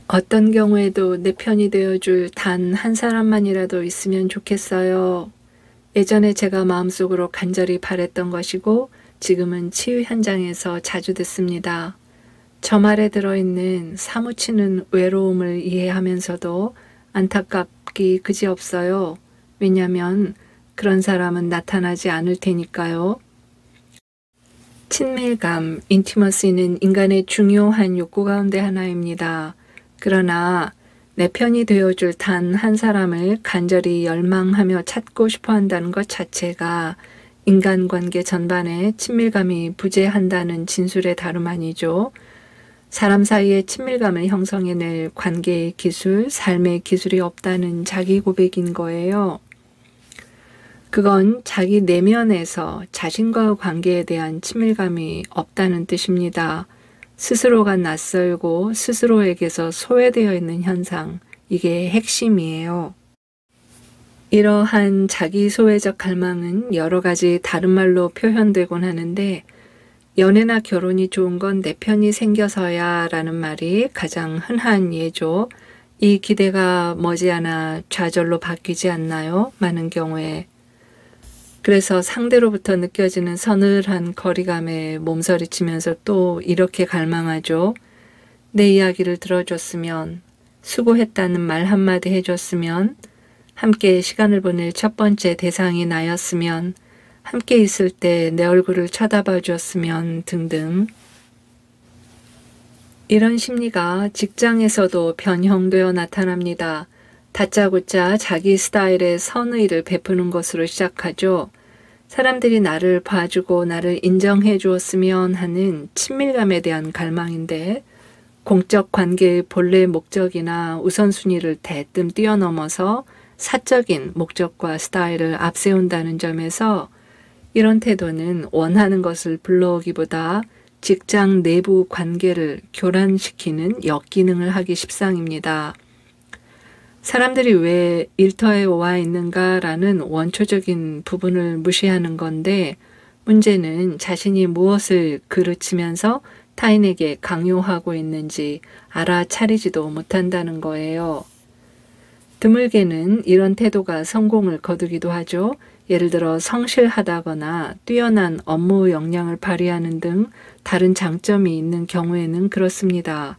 어떤 경우에도 내 편이 되어줄 단 한 사람만이라도 있으면 좋겠어요. 예전에 제가 마음속으로 간절히 바랬던 것이고 지금은 치유 현장에서 자주 듣습니다. 저 말에 들어있는 사무치는 외로움을 이해하면서도 안타깝기 그지없어요. 왜냐하면 그런 사람은 나타나지 않을 테니까요. 친밀감, 인티머시는 인간의 중요한 욕구 가운데 하나입니다. 그러나 내 편이 되어줄 단 한 사람을 간절히 열망하며 찾고 싶어 한다는 것 자체가 인간관계 전반에 친밀감이 부재한다는 진술의 다름 아니죠. 사람 사이의 친밀감을 형성해낼 관계의 기술, 삶의 기술이 없다는 자기 고백인 거예요. 그건 자기 내면에서 자신과의 관계에 대한 친밀감이 없다는 뜻입니다. 스스로가 낯설고 스스로에게서 소외되어 있는 현상, 이게 핵심이에요. 이러한 자기 소외적 갈망은 여러 가지 다른 말로 표현되곤 하는데 연애나 결혼이 좋은 건 내 편이 생겨서야 라는 말이 가장 흔한 예죠. 이 기대가 머지않아 좌절로 바뀌지 않나요? 많은 경우에. 그래서 상대로부터 느껴지는 서늘한 거리감에 몸서리치면서 또 이렇게 갈망하죠. 내 이야기를 들어줬으면, 수고했다는 말 한마디 해줬으면, 함께 시간을 보낼 첫 번째 대상이 나였으면, 함께 있을 때 내 얼굴을 쳐다봐 주었으면 등등. 이런 심리가 직장에서도 변형되어 나타납니다. 다짜고짜 자기 스타일의 선의를 베푸는 것으로 시작하죠. 사람들이 나를 봐주고 나를 인정해 주었으면 하는 친밀감에 대한 갈망인데 공적 관계의 본래 목적이나 우선순위를 대뜸 뛰어넘어서 사적인 목적과 스타일을 앞세운다는 점에서 이런 태도는 원하는 것을 불러오기보다 직장 내부 관계를 교란시키는 역기능을 하기 십상입니다. 사람들이 왜 일터에 와 있는가라는 원초적인 부분을 무시하는 건데 문제는 자신이 무엇을 그르치면서 타인에게 강요하고 있는지 알아차리지도 못한다는 거예요. 드물게는 이런 태도가 성공을 거두기도 하죠. 예를 들어 성실하다거나 뛰어난 업무 역량을 발휘하는 등 다른 장점이 있는 경우에는 그렇습니다.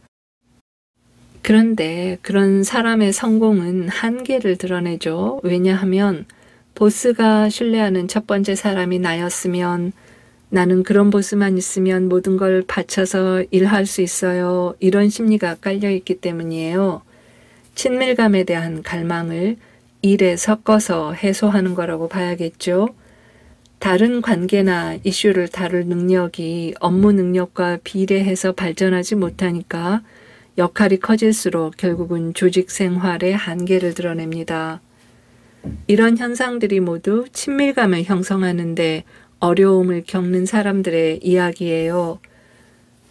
그런데 그런 사람의 성공은 한계를 드러내죠. 왜냐하면 보스가 신뢰하는 첫 번째 사람이 나였으면 나는 그런 보스만 있으면 모든 걸 바쳐서 일할 수 있어요. 이런 심리가 깔려있기 때문이에요. 친밀감에 대한 갈망을 일에 섞어서 해소하는 거라고 봐야겠죠. 다른 관계나 이슈를 다룰 능력이 업무 능력과 비례해서 발전하지 못하니까 역할이 커질수록 결국은 조직 생활의 한계를 드러냅니다. 이런 현상들이 모두 친밀감을 형성하는데 어려움을 겪는 사람들의 이야기예요.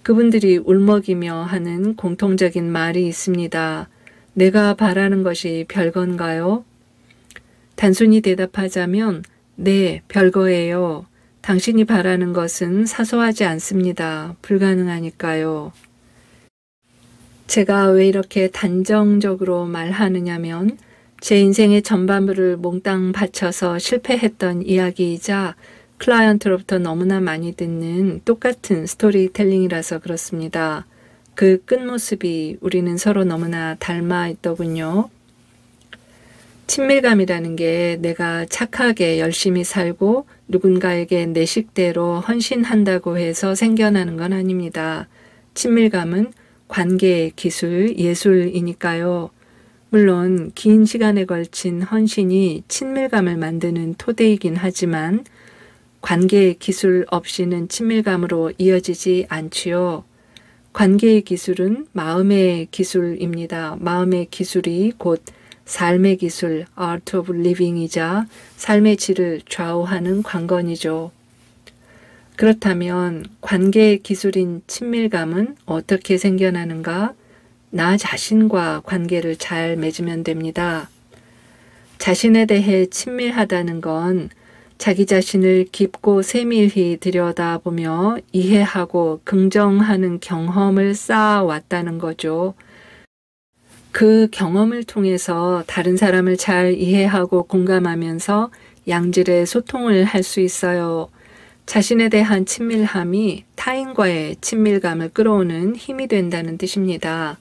그분들이 울먹이며 하는 공통적인 말이 있습니다. 내가 바라는 것이 별건가요? 단순히 대답하자면 네, 별거예요. 당신이 바라는 것은 사소하지 않습니다. 불가능하니까요. 제가 왜 이렇게 단정적으로 말하느냐면 제 인생의 전반부를 몽땅 바쳐서 실패했던 이야기이자 클라이언트로부터 너무나 많이 듣는 똑같은 스토리텔링이라서 그렇습니다. 그 끝모습이 우리는 서로 너무나 닮아 있더군요. 친밀감이라는 게 내가 착하게 열심히 살고 누군가에게 내 식대로 헌신한다고 해서 생겨나는 건 아닙니다. 친밀감은 관계의 기술, 예술이니까요. 물론 긴 시간에 걸친 헌신이 친밀감을 만드는 토대이긴 하지만 관계의 기술 없이는 친밀감으로 이어지지 않지요. 관계의 기술은 마음의 기술입니다. 마음의 기술이 곧 삶의 기술, Art of Living이자 삶의 질을 좌우하는 관건이죠. 그렇다면 관계의 기술인 친밀감은 어떻게 생겨나는가? 나 자신과 관계를 잘 맺으면 됩니다. 자신에 대해 친밀하다는 건 자기 자신을 깊고 세밀히 들여다보며 이해하고 긍정하는 경험을 쌓아왔다는 거죠. 그 경험을 통해서 다른 사람을 잘 이해하고 공감하면서 양질의 소통을 할 수 있어요. 자신에 대한 친밀함이 타인과의 친밀감을 끌어오는 힘이 된다는 뜻입니다.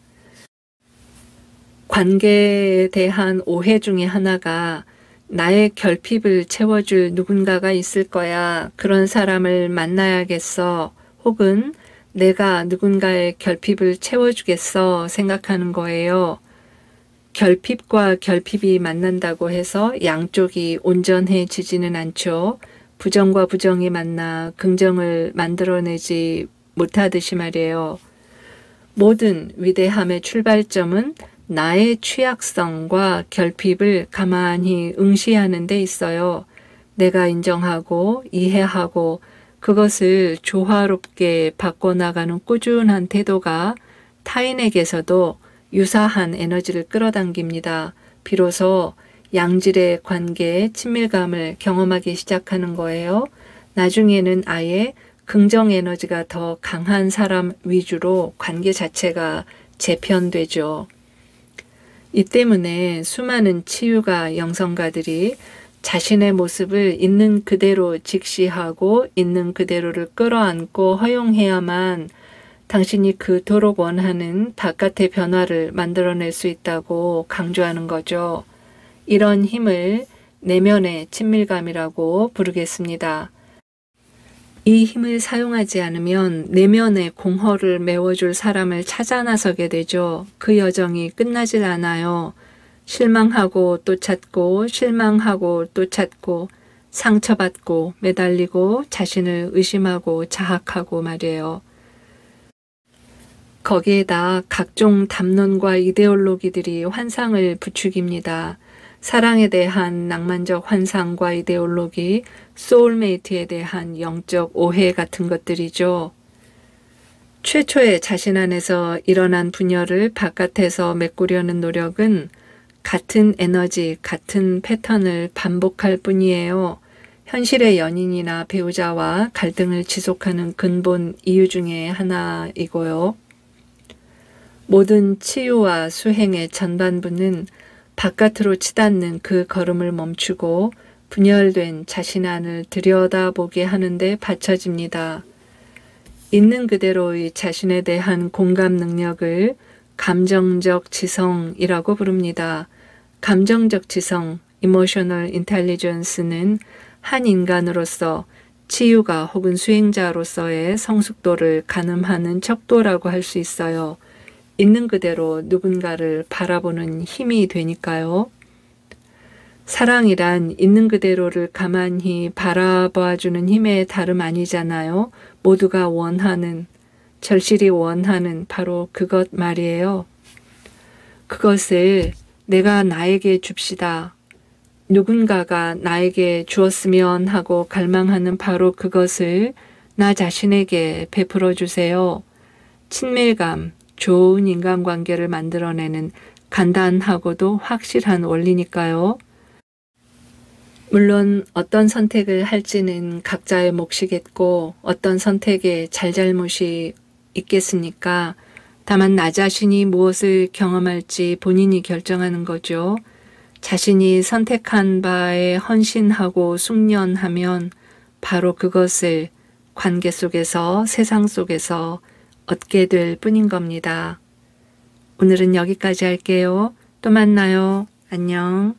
관계에 대한 오해 중에 하나가 나의 결핍을 채워줄 누군가가 있을 거야. 그런 사람을 만나야겠어. 혹은 내가 누군가의 결핍을 채워주겠어 생각하는 거예요. 결핍과 결핍이 만난다고 해서 양쪽이 온전해지지는 않죠. 부정과 부정이 만나 긍정을 만들어내지 못하듯이 말이에요. 모든 위대함의 출발점은 나의 취약성과 결핍을 가만히 응시하는 데 있어요. 내가 인정하고 이해하고 그것을 조화롭게 바꿔나가는 꾸준한 태도가 타인에게서도 유사한 에너지를 끌어당깁니다. 비로소 양질의 관계의 친밀감을 경험하기 시작하는 거예요. 나중에는 아예 긍정 에너지가 더 강한 사람 위주로 관계 자체가 재편되죠. 이 때문에 수많은 치유가 영성가들이 자신의 모습을 있는 그대로 직시하고 있는 그대로를 끌어안고 허용해야만 당신이 그토록 원하는 바깥의 변화를 만들어낼 수 있다고 강조하는 거죠. 이런 힘을 내면의 친밀감이라고 부르겠습니다. 이 힘을 사용하지 않으면 내면의 공허를 메워줄 사람을 찾아 나서게 되죠. 그 여정이 끝나질 않아요. 실망하고 또 찾고 실망하고 또 찾고 상처받고 매달리고 자신을 의심하고 자학하고 말이에요. 거기에다 각종 담론과 이데올로기들이 환상을 부추깁니다. 사랑에 대한 낭만적 환상과 이데올로기, 소울메이트에 대한 영적 오해 같은 것들이죠. 최초의 자신 안에서 일어난 분열을 바깥에서 메꾸려는 노력은 같은 에너지, 같은 패턴을 반복할 뿐이에요. 현실의 연인이나 배우자와 갈등을 지속하는 근본 이유 중에 하나이고요. 모든 치유와 수행의 전반부는 바깥으로 치닫는 그 걸음을 멈추고 분열된 자신 안을 들여다보게 하는데 바쳐집니다. 있는 그대로의 자신에 대한 공감 능력을 감정적 지성이라고 부릅니다. 감정적 지성, emotional intelligence는 한 인간으로서 치유가 혹은 수행자로서의 성숙도를 가늠하는 척도라고 할 수 있어요. 있는 그대로 누군가를 바라보는 힘이 되니까요. 사랑이란 있는 그대로를 가만히 바라봐주는 힘의 다름 아니잖아요. 모두가 원하는, 절실히 원하는 바로 그것 말이에요. 그것을 내가 나에게 줍시다. 누군가가 나에게 주었으면 하고 갈망하는 바로 그것을 나 자신에게 베풀어 주세요. 친밀감, 좋은 인간관계를 만들어내는 간단하고도 확실한 원리니까요. 물론 어떤 선택을 할지는 각자의 몫이겠고 어떤 선택에 잘잘못이 있겠습니까? 다만 나 자신이 무엇을 경험할지 본인이 결정하는 거죠. 자신이 선택한 바에 헌신하고 숙련하면 바로 그것을 관계 속에서 세상 속에서 얻게 될 뿐인 겁니다. 오늘은 여기까지 할게요. 또 만나요. 안녕.